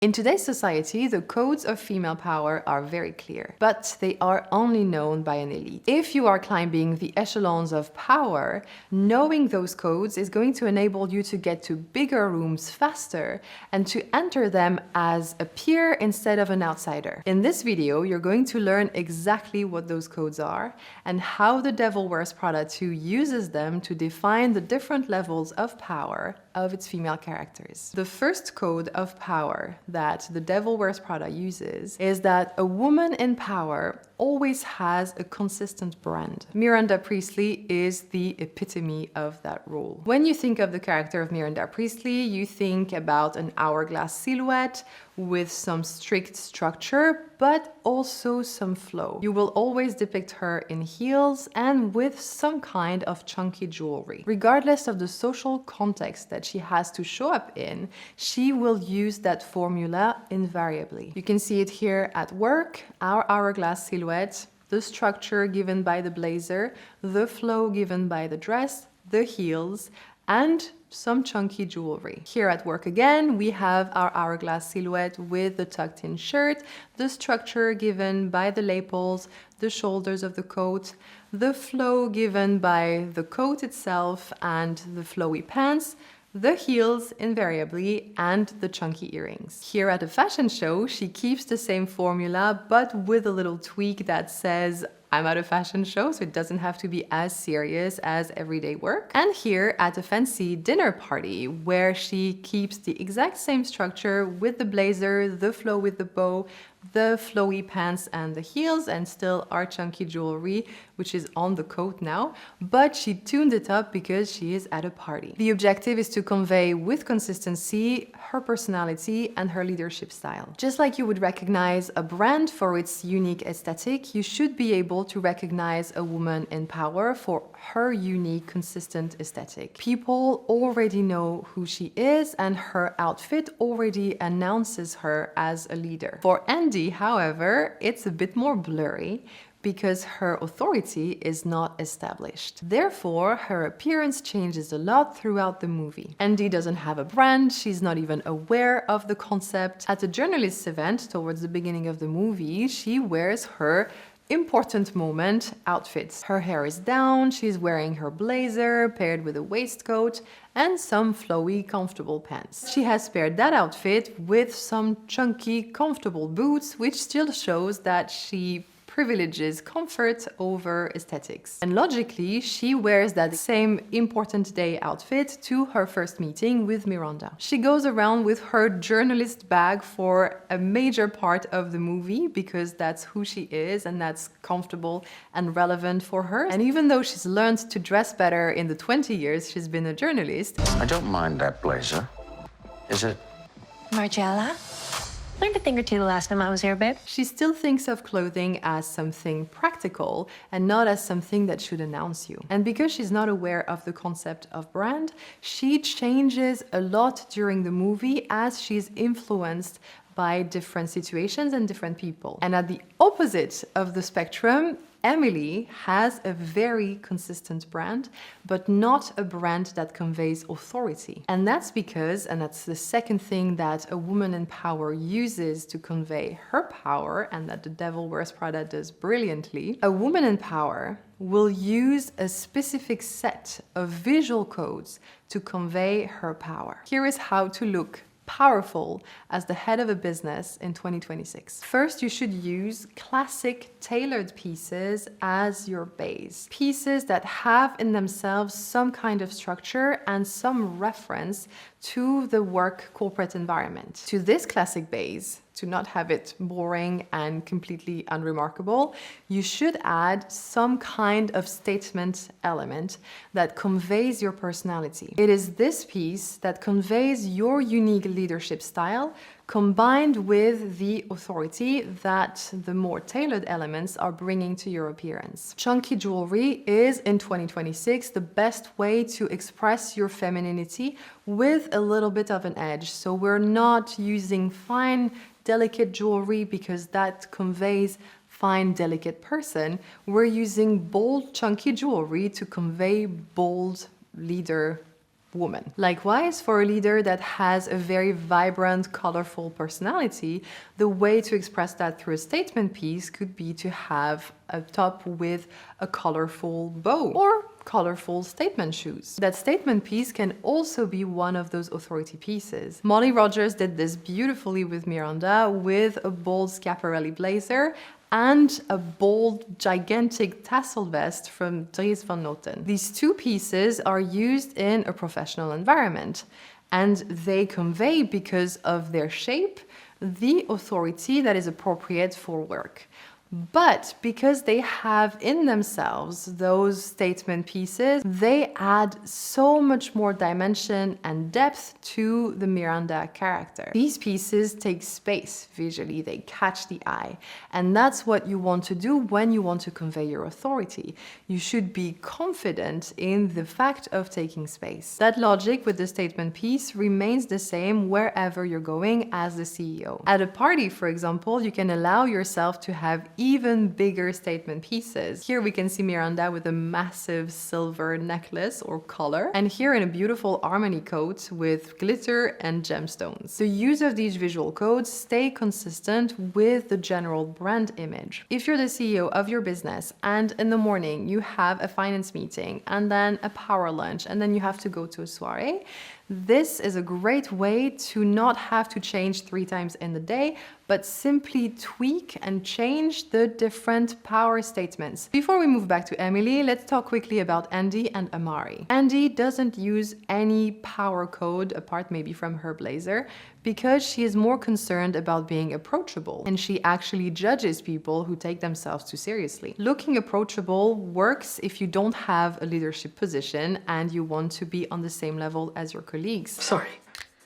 In today's society, the codes of female power are very clear, but they are only known by an elite. If you are climbing the echelons of power, knowing those codes is going to enable you to get to bigger rooms faster and to enter them as a peer instead of an outsider. In this video, you're going to learn exactly what those codes are and how the Devil Wears Prada 2 uses them to define the different levels of power of its female characters. The first code of power that the Devil Wears Prada uses is that a woman in power always has a consistent brand. Miranda Priestly is the epitome of that rule. When you think of the character of Miranda Priestly, you think about an hourglass silhouette with some strict structure, but also some flow. You will always depict her in heels and with some kind of chunky jewelry. Regardless of the social context that she has to show up in, she will use that formula invariably. You can see it here at work, our hourglass silhouette, the structure given by the blazer, the flow given by the dress, the heels, and some chunky jewelry. Here at work again, we have our hourglass silhouette with the tucked in shirt, the structure given by the lapels, the shoulders of the coat, the flow given by the coat itself and the flowy pants, the heels invariably, and the chunky earrings. Here at a fashion show, she keeps the same formula, but with a little tweak that says, I'm at a fashion show, so it doesn't have to be as serious as everyday work. And here at a fancy dinner party, where she keeps the exact same structure with the blazer, the flow with the bow, the flowy pants and the heels, and still our chunky jewelry, which is on the coat now, but she tuned it up because she is at a party. The objective is to convey with consistency her personality and her leadership style. Just like you would recognize a brand for its unique aesthetic, you should be able to recognize a woman in power for her unique, consistent aesthetic. People already know who she is, and her outfit already announces her as a leader. For Andy, however, it's a bit more blurry because her authority is not established. Therefore, her appearance changes a lot throughout the movie. Andy doesn't have a brand, she's not even aware of the concept. At a journalist's event towards the beginning of the movie, she wears her important moment outfits. Her hair is down, she's wearing her blazer paired with a waistcoat and some flowy, comfortable pants. She has paired that outfit with some chunky, comfortable boots, which still shows that she privileges comfort over aesthetics. And logically, she wears that same important day outfit to her first meeting with Miranda. She goes around with her journalist bag for a major part of the movie because that's who she is and that's comfortable and relevant for her. And even though she's learned to dress better in the 20 years she's been a journalist, I don't mind that blazer. Is it? Margella? Learned a thing or two the last time I was here, babe. she still thinks of clothing as something practical and not as something that should announce you. And because she's not aware of the concept of brand, she changes a lot during the movie as she's influenced by different situations and different people. And at the opposite of the spectrum, Emily has a very consistent brand, but not a brand that conveys authority. And that's because, and that's the second thing that a woman in power uses to convey her power, and that the Devil Wears Prada does brilliantly, a woman in power will use a specific set of visual codes to convey her power. Here is how to look powerful as the head of a business in 2026. First, you should use classic tailored pieces as your base. Pieces that have in themselves some kind of structure and some reference to the work corporate environment. To this classic base, to not have it boring and completely unremarkable, you should add some kind of statement element that conveys your personality. It is this piece that conveys your unique leadership style combined with the authority that the more tailored elements are bringing to your appearance. Chunky jewelry is, in 2026, the best way to express your femininity with a little bit of an edge. So we're not using fine, delicate jewelry because that conveys fine, delicate person. We're using bold, chunky jewelry to convey bold leader woman. Likewise, for a leader that has a very vibrant, colorful personality, the way to express that through a statement piece could be to have a top with a colorful bow or colorful statement shoes. That statement piece can also be one of those authority pieces. Molly Rogers did this beautifully with Miranda with a bold Schiaparelli blazer and a bold, gigantic tassel vest from Dries van Noten. These two pieces are used in a professional environment, and they convey, because of their shape, the authority that is appropriate for work. But because they have in themselves those statement pieces, they add so much more dimension and depth to the Miranda character. These pieces take space visually, they catch the eye. And that's what you want to do when you want to convey your authority. You should be confident in the fact of taking space. That logic with the statement piece remains the same wherever you're going as the CEO. At a party, for example, you can allow yourself to have even bigger statement pieces. Here we can see Miranda with a massive silver necklace or collar, and here in a beautiful Armani coat with glitter and gemstones. The use of these visual codes stay consistent with the general brand image. If you're the CEO of your business and in the morning you have a finance meeting and then a power lunch and then you have to go to a soiree, this is a great way to not have to change 3 times in the day, but simply tweak and change the different power statements. Before we move back to Emily, let's talk quickly about Andy and Amari. Andy doesn't use any power code apart maybe from her blazer, because she is more concerned about being approachable, and she actually judges people who take themselves too seriously. Looking approachable works if you don't have a leadership position and you want to be on the same level as your colleagues. Sorry,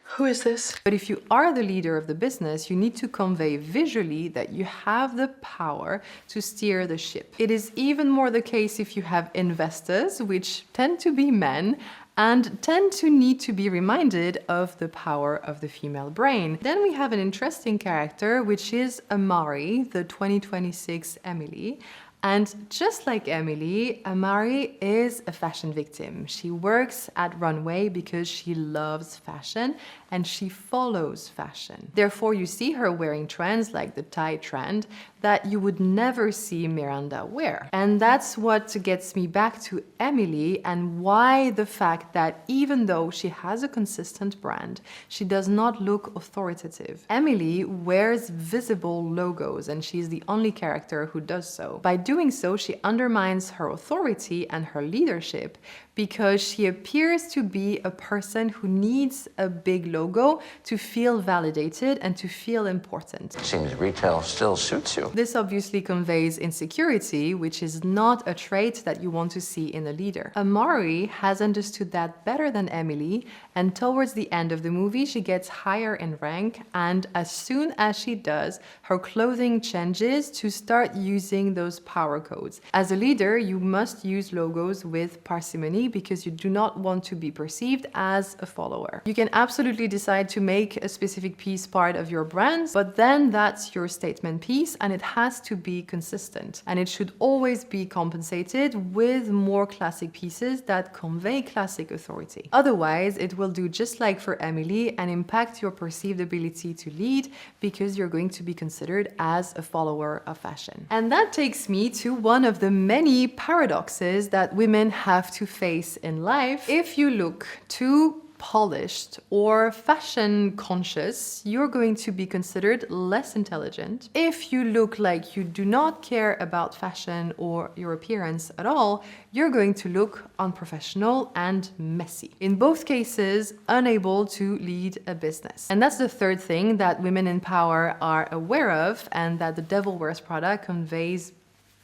who is this? But if you are the leader of the business, you need to convey visually that you have the power to steer the ship. It is even more the case if you have investors, which tend to be men, and tend to need to be reminded of the power of the female brain. Then we have an interesting character, which is Amari, the 2026 Emily. And just like Emily, Amari is a fashion victim. She works at Runway because she loves fashion and she follows fashion. Therefore, you see her wearing trends like the tie trend that you would never see Miranda wear. And that's what gets me back to Emily and why the fact that even though she has a consistent brand, she does not look authoritative. Emily wears visible logos and she's the only character who does so. By doing so, she undermines her authority and her leadership because she appears to be a person who needs a big logo to feel validated and to feel important. Seems retail still suits you. This obviously conveys insecurity, which is not a trait that you want to see in a leader. Amari has understood that better than Emily, and towards the end of the movie, she gets higher in rank, and as soon as she does, her clothing changes to start using those power codes. As a leader, you must use logos with parsimony because you do not want to be perceived as a follower. You can absolutely decide to make a specific piece part of your brand, but then that's your statement piece and it has to be consistent. And it should always be compensated with more classic pieces that convey classic authority. Otherwise, it will do just like for Emily and impact your perceived ability to lead because you're going to be considered as a follower of fashion. And that takes me to one of the many paradoxes that women have to face in life. If you look too polished or fashion conscious, you're going to be considered less intelligent. If you look like you do not care about fashion or your appearance at all, you're going to look unprofessional and messy. In both cases, unable to lead a business. And that's the third thing that women in power are aware of and that The Devil Wears Prada conveys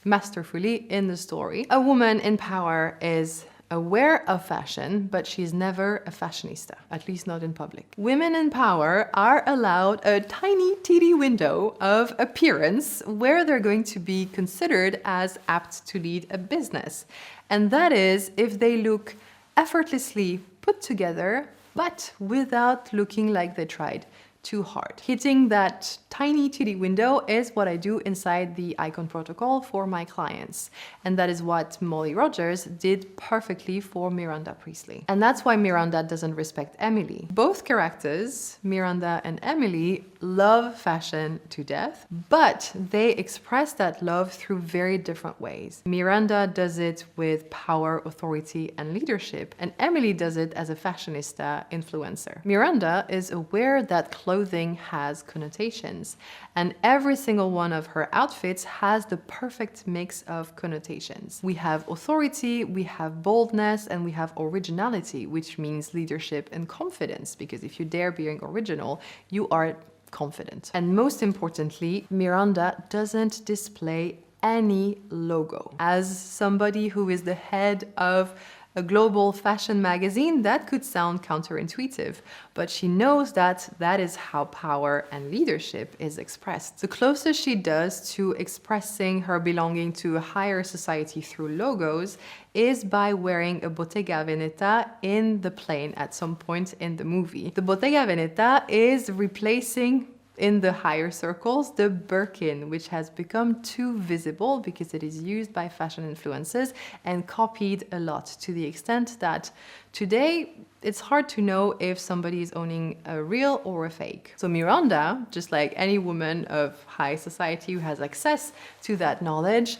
masterfully in the story. A woman in power is aware of fashion, but she's never a fashionista, at least not in public. Women in power are allowed a tiny, teeny window of appearance where they're going to be considered as apt to lead a business. And that is if they look effortlessly put together, but without looking like they tried too hard. Hitting that tiny titty window is what I do inside the icon protocol for my clients. And that is what Molly Rogers did perfectly for Miranda Priestley. And that's why Miranda doesn't respect Emily. Both characters, Miranda and Emily, love fashion to death, but they express that love through very different ways. Miranda does it with power, authority, and leadership, and Emily does it as a fashionista influencer. Miranda is aware that clothing has connotations, and every single one of her outfits has the perfect mix of connotations. We have authority, we have boldness, and we have originality, which means leadership and confidence, because if you dare being original, you are confident. And most importantly, Miranda doesn't display any logo. As somebody who is the head of a global fashion magazine, that could sound counterintuitive, but she knows that that is how power and leadership is expressed. The closest she does to expressing her belonging to a higher society through logos is by wearing a Bottega Veneta in the plane at some point in the movie. The Bottega Veneta is replacing in the higher circles, the Birkin, which has become too visible because it is used by fashion influencers and copied a lot, to the extent that today it's hard to know if somebody is owning a real or a fake. So Miranda, just like any woman of high society who has access to that knowledge,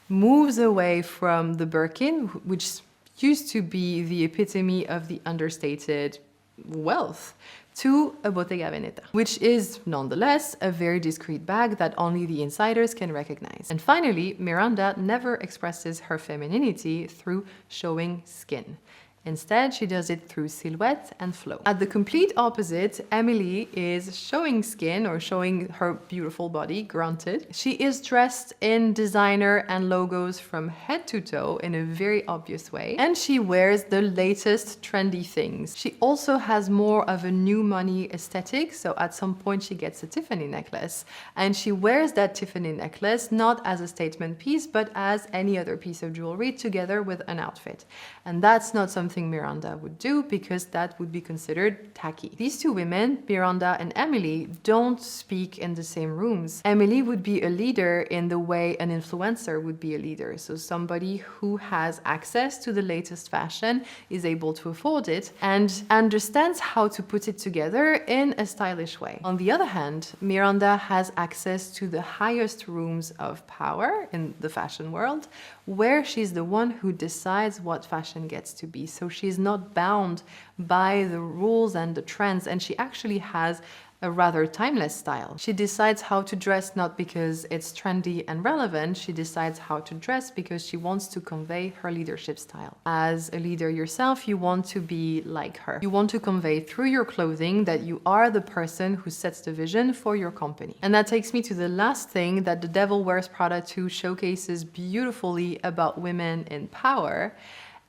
moves away from the Birkin, which used to be the epitome of the understated wealth, to a Bottega Veneta, which is nonetheless a very discreet bag that only the insiders can recognize. And finally, Miranda never expresses her femininity through showing skin. Instead, she does it through silhouette and flow. At the complete opposite, Emily is showing skin or showing her beautiful body, granted. She is dressed in designer and logos from head to toe in a very obvious way. And she wears the latest trendy things. She also has more of a new money aesthetic. So at some point she gets a Tiffany necklace. And she wears that Tiffany necklace not as a statement piece, but as any other piece of jewelry together with an outfit. And that's not something Miranda would do because that would be considered tacky. These two women, Miranda and Emily, don't speak in the same rooms. Emily would be a leader in the way an influencer would be a leader. So somebody who has access to the latest fashion, is able to afford it, and understands how to put it together in a stylish way. On the other hand, Miranda has access to the highest rooms of power in the fashion world, where she's the one who decides what fashion gets to be. So she's not bound by the rules and the trends, and she actually has a rather timeless style. She decides how to dress not because it's trendy and relevant, she decides how to dress because she wants to convey her leadership style. As a leader yourself, you want to be like her. You want to convey through your clothing that you are the person who sets the vision for your company. And that takes me to the last thing that The Devil Wears Prada 2 showcases beautifully about women in power.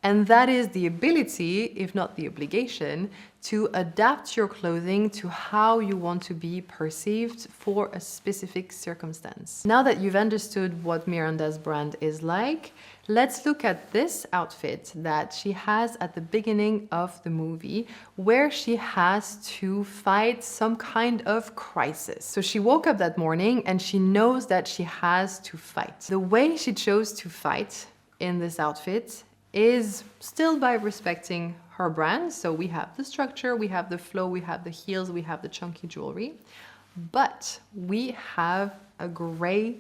And that is the ability, if not the obligation, to adapt your clothing to how you want to be perceived for a specific circumstance. Now that you've understood what Miranda's brand is like, let's look at this outfit that she has at the beginning of the movie, where she has to fight some kind of crisis. So she woke up that morning and she knows that she has to fight. The way she chose to fight in this outfit is still by respecting her brand. So we have the structure, we have the flow, we have the heels, we have the chunky jewelry, but we have a gray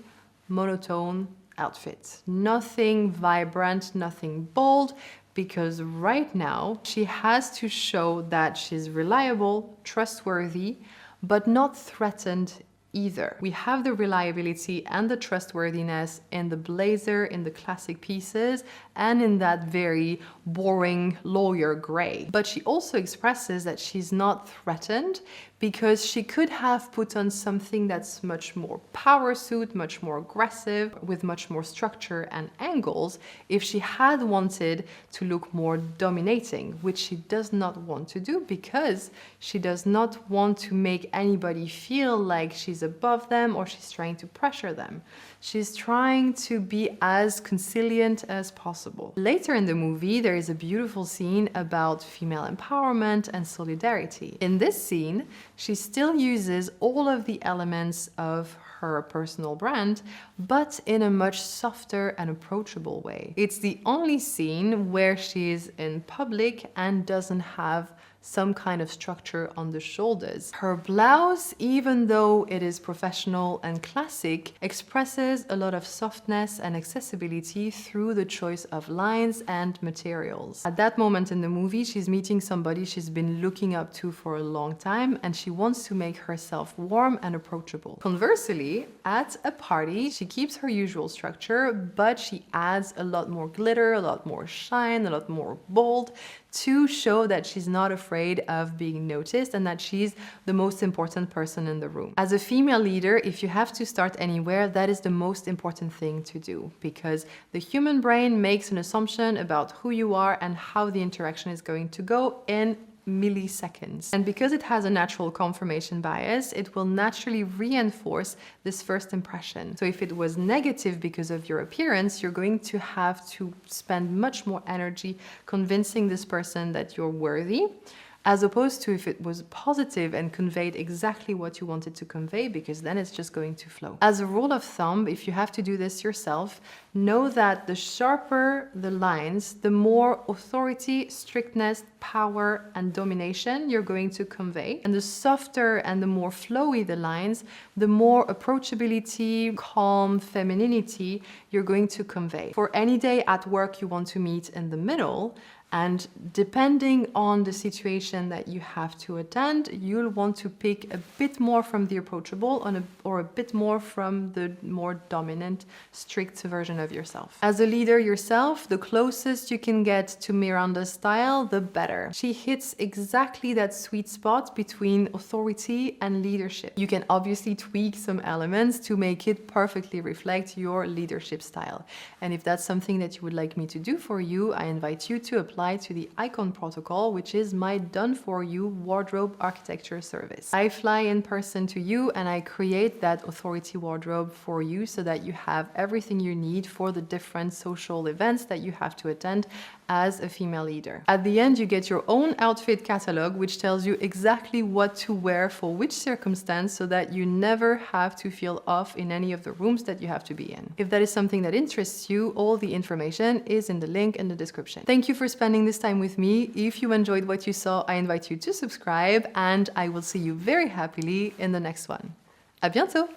monotone outfit. Nothing vibrant, nothing bold, because right now she has to show that she's reliable, trustworthy, but not threatened either. We have the reliability and the trustworthiness in the blazer, in the classic pieces, and in that very boring lawyer gray. But she also expresses that she's not threatened because she could have put on something that's much more power suit, much more aggressive, with much more structure and angles if she had wanted to look more dominating, which she does not want to do because she does not want to make anybody feel like she's she's above them or she's trying to pressure them. She's trying to be as conciliant as possible. Later in the movie, there is a beautiful scene about female empowerment and solidarity. In this scene, she still uses all of the elements of her personal brand, but in a much softer and approachable way. It's the only scene where she is in public and doesn't have some kind of structure on the shoulders. Her blouse, even though it is professional and classic, expresses a lot of softness and accessibility through the choice of lines and materials. At that moment in the movie, she's meeting somebody she's been looking up to for a long time, and she wants to make herself warm and approachable. Conversely, at a party, she keeps her usual structure, but she adds a lot more glitter, a lot more shine, a lot more bold, to show that she's not afraid of being noticed and that she's the most important person in the room. As a female leader, if you have to start anywhere, that is the most important thing to do, because the human brain makes an assumption about who you are and how the interaction is going to go in milliseconds. And because it has a natural confirmation bias, it will naturally reinforce this first impression. So if it was negative because of your appearance, you're going to have to spend much more energy convincing this person that you're worthy, as opposed to if it was positive and conveyed exactly what you wanted to convey, because then it's just going to flow. As a rule of thumb, if you have to do this yourself, know that the sharper the lines, the more authority, strictness, power, and domination you're going to convey. And the softer and the more flowy the lines, the more approachability, calm, femininity you're going to convey. For any day at work you want to meet in the middle, and depending on the situation that you have to attend, you'll want to pick a bit more from the approachable or a bit more from the more dominant, strict version of yourself. As a leader yourself, the closest you can get to Miranda's style, the better. She hits exactly that sweet spot between authority and leadership. You can obviously tweak some elements to make it perfectly reflect your leadership style. And if that's something that you would like me to do for you, I invite you to apply to the Icon Protocol, which is my done-for-you wardrobe architecture service. I fly in person to you and I create that authority wardrobe for you so that you have everything you need for the different social events that you have to attend as a female leader. At the end, you get your own outfit catalog, which tells you exactly what to wear for which circumstance so that you never have to feel off in any of the rooms that you have to be in. If that is something that interests you, all the information is in the link in the description. Thank you for spending this time with me. If you enjoyed what you saw, I invite you to subscribe and I will see you very happily in the next one. À bientôt!